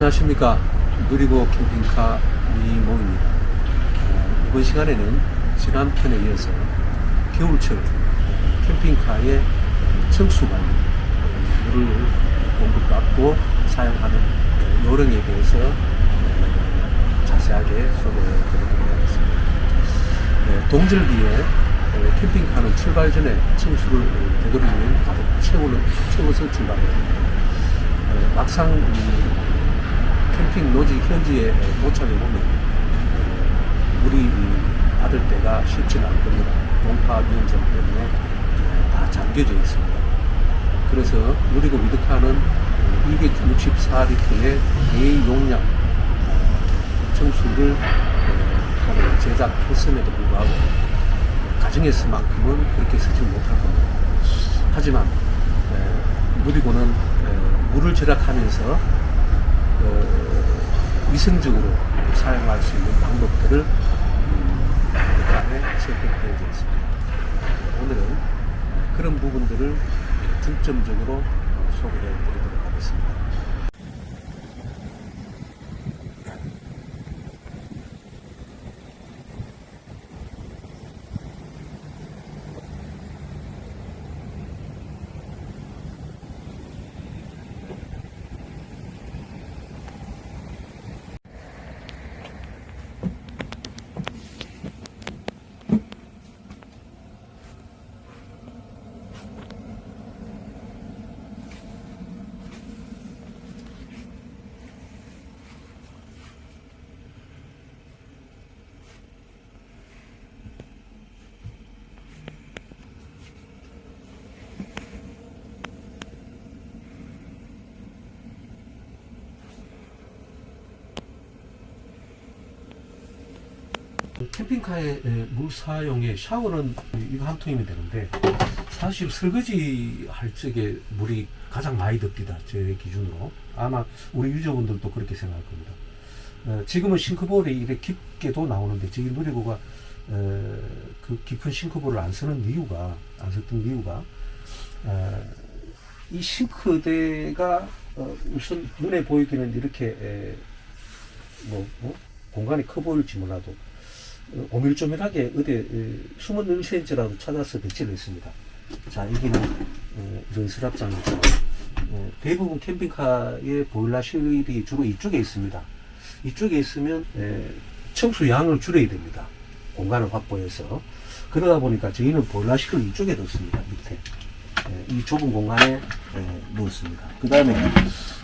안녕하십니까. 누리고 캠핑카 이몽입니다. 이번 시간에는 지난 편에 이어서 겨울철 캠핑카의 청수관리, 물을 공급받고 사용하는 요령에 대해서 자세하게 소개해 드리도록 하겠습니다. 동절기에 캠핑카는 출발 전에 청수를 되도록이면 가득 채워서 출발해야 됩니다. 막상 캠핑 노지 현지에 도착해 보면 물이 받을 때가 쉽지는 않을 겁니다. 동파 위험성 때문에 다 잠겨져 있습니다. 그래서 누리고 위드카는 264리터의 대용량 청수를 제작했음에도 불구하고 가정에 쓸 만큼은 그렇게 쓰지 못할 겁니다. 하지만 누리고는 물을 절약하면서 위생적으로 사용할 수 있는 방법들을 안에 선택되어 있습니다. 오늘은 그런 부분들을 중점적으로 소개해 드리도록 하겠습니다. 캠핑카의 물 사용에 샤워는 이거 한 통이면 되는데 사실 설거지 할 적에 물이 가장 많이 듭니다. 제 기준으로. 아마 우리 유저분들도 그렇게 생각할 겁니다. 지금은 싱크볼이 이렇게 깊게도 나오는데 저기 누리고가 그 깊은 싱크볼을 안 썼던 이유가 이 싱크대가 우선 눈에 보이기는 이렇게 공간이 커 보일지 몰라도 오밀조밀하게 어디 숨은 1cm라도 찾아서 배치를 했습니다. 자, 여기는 이런 서랍장이죠. 대부분 캠핑카의 보일러실이 주로 이쪽에 있습니다. 이쪽에 있으면 청수 양을 줄여야 됩니다. 공간을 확보해서. 그러다 보니까 저희는 보일러실을 이쪽에 넣습니다. 밑에 이 좁은 공간에 넣었습니다. 그 다음에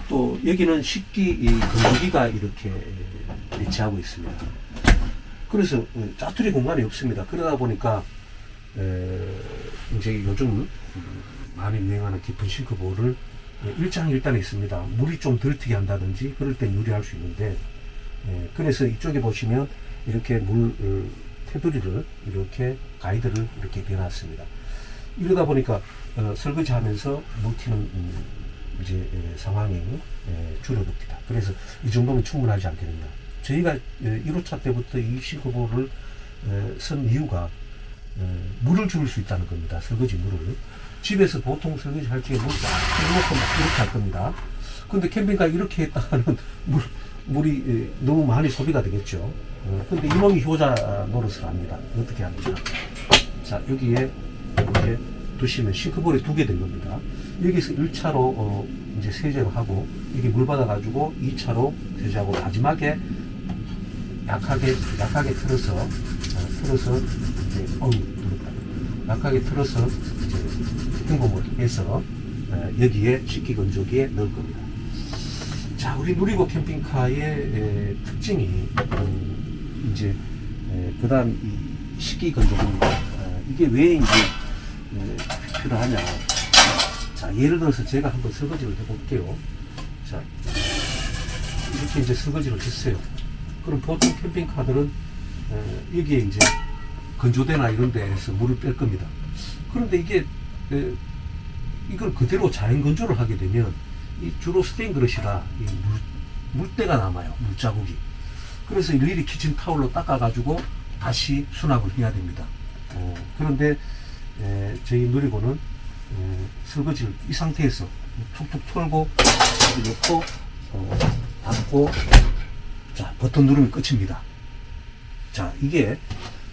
또 여기는 식기 건조기가 이렇게 배치하고 있습니다. 그래서 짜투리 공간이 없습니다. 그러다 보니까 이제 요즘 많이 유행하는 깊은 싱크볼을 일장일단에 있습니다. 물이 좀 덜 튀게 한다든지 그럴 땐 유리할 수 있는데 그래서 이쪽에 보시면 이렇게 물 테두리를 이렇게 가이드를 이렇게 대놨습니다. 이러다 보니까 설거지하면서 물 튀는 이제 상황이 줄어듭니다. 그래서 이 정도면 충분하지 않겠느냐. 저희가 1호차 때부터 이 싱크볼을 쓴 이유가 물을 줄일 수 있다는 겁니다. 설거지 물을. 집에서 보통 설거지 할 적에 물 쫙 빼놓고 막 이렇게 할 겁니다. 근데 캠핑카 이렇게 했다가는 물이 너무 많이 소비가 되겠죠. 근데 이놈이 효자 노릇을 합니다. 어떻게 합니까? 자, 여기에 이렇게 두시면 싱크볼이 2개 된 겁니다. 여기서 1차로 이제 세제를 하고 이게 물 받아가지고 2차로 세제하고 마지막에 약하게 틀어서 이제 약하게 틀어서 이제 헹굼을 해서 여기에 식기 건조기에 넣을 겁니다. 자, 우리 누리고 캠핑카의 특징이 이제 그다음 이 식기 건조기입니다. 이게 왜 이제 필요하냐? 자, 예를 들어서 제가 한번 설거지를 해볼게요. 자, 이렇게 이제 설거지를 했어요. 그럼 보통 캠핑카들은 여기에 이제 건조대나 이런 데에서 물을 뺄 겁니다. 그런데 이게 이걸 그대로 자연 건조를 하게 되면 이 주로 스테인 그릇이라 이 물때가 남아요. 물자국이. 그래서 일일이 키친타올로 닦아가지고 다시 수납을 해야 됩니다. 그런데 저희 누리고는 설거지를 이 상태에서 툭툭 털고 넣고 닫고, 자, 버튼 누르면 끝입니다. 자, 이게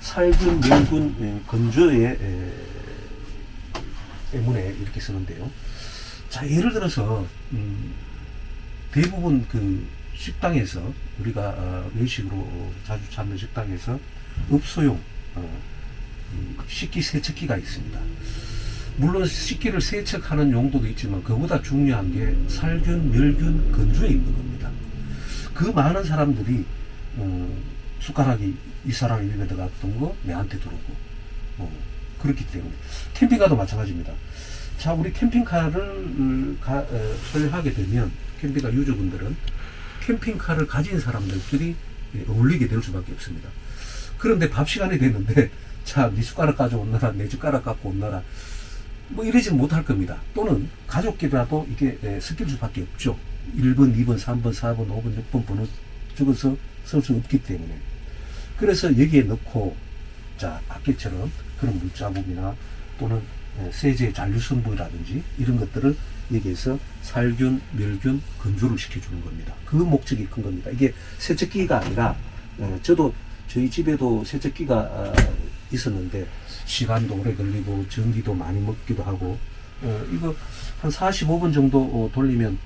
살균, 멸균, 건조에 때문에 이렇게 쓰는데요. 자, 예를 들어서 대부분 그 식당에서 우리가 외식으로 자주 찾는 식당에서 업소용 식기 세척기가 있습니다. 물론 식기를 세척하는 용도도 있지만 그보다 중요한 게 살균, 멸균, 건조에 있는 겁니다. 그 많은 사람들이 숟가락이 이 사람 입에 들어갔던 거 내한테 들어오고 그렇기 때문에 캠핑카도 마찬가지입니다. 자, 우리 캠핑카를 소유하게 되면 캠핑카 유저분들은 캠핑카를 가진 사람들끼리 어울리게 될 수밖에 없습니다. 그런데 밥 시간이 됐는데 자, 네 숟가락 가져온나라, 내 숟가락 갖고 온나라 뭐 이러지 못할 겁니다. 또는 가족끼리라도 이게 섞일 수밖에 없죠. 1번, 2번, 3번, 4번, 5번, 6번 번호 적어서 쓸 수 없기 때문에. 그래서 여기에 넣고, 자, 아까처럼 그런 물자국이나 또는 세제 잔류성분이라든지 이런 것들을 여기에서 살균, 멸균, 건조를 시켜주는 겁니다. 그 목적이 큰 겁니다. 이게 세척기가 아니라, 저도 저희 집에도 세척기가 있었는데, 시간도 오래 걸리고, 전기도 많이 먹기도 하고, 이거 한 45분 정도 돌리면,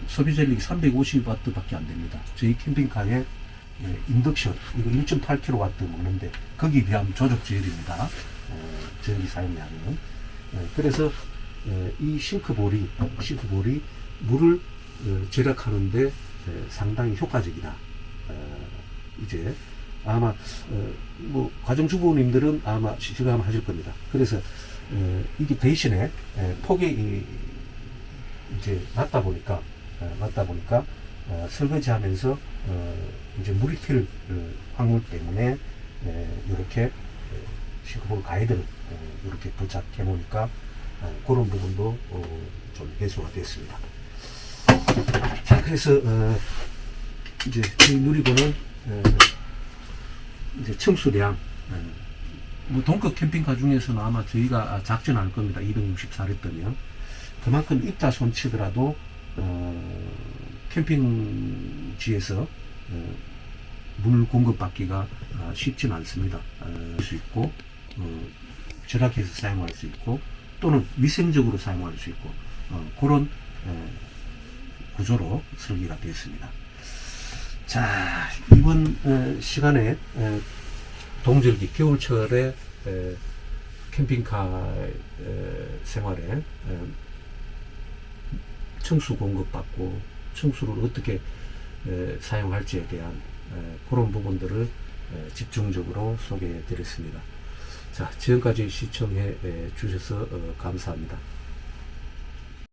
소비 전력이 350W 밖에 안 됩니다. 저희 캠핑카에 인덕션, 이거 1.8kW 먹는데, 거기에 비하면 조족제열입니다. 전기 사용량은. 그래서, 이 싱크볼이 물을 절약하는데 상당히 효과적이다. 이제, 아마, 뭐, 가정주부님들은 아마 실감하실 겁니다. 그래서, 이게 대신에, 폭이 이제 낮다 보니까 설거지 하면서, 이제 물이 튈 확률 때문에, 이렇게 싱크볼 가이드를 이렇게 부착해 놓으니까, 그런 부분도 좀 해소가 됐습니다. 자, 그래서, 이제 저희 누리고는, 이제 청수량, 뭐 동급 캠핑카 중에서는 아마 저희가 작전할 겁니다. 264랬더면 그만큼 입자 손치더라도 캠핑지에서 물 공급받기가 쉽지는 않습니다. 할 수 있고 절약해서 사용할 수 있고 또는 위생적으로 사용할 수 있고 그런 구조로 설계가 되었습니다. 자, 이번 시간에 동절기 겨울철에 캠핑카 생활에 청수 공급받고 청수를 어떻게 사용할지에 대한 그런 부분들을 집중적으로 소개해 드렸습니다. 자, 지금까지 시청해 주셔서 감사합니다.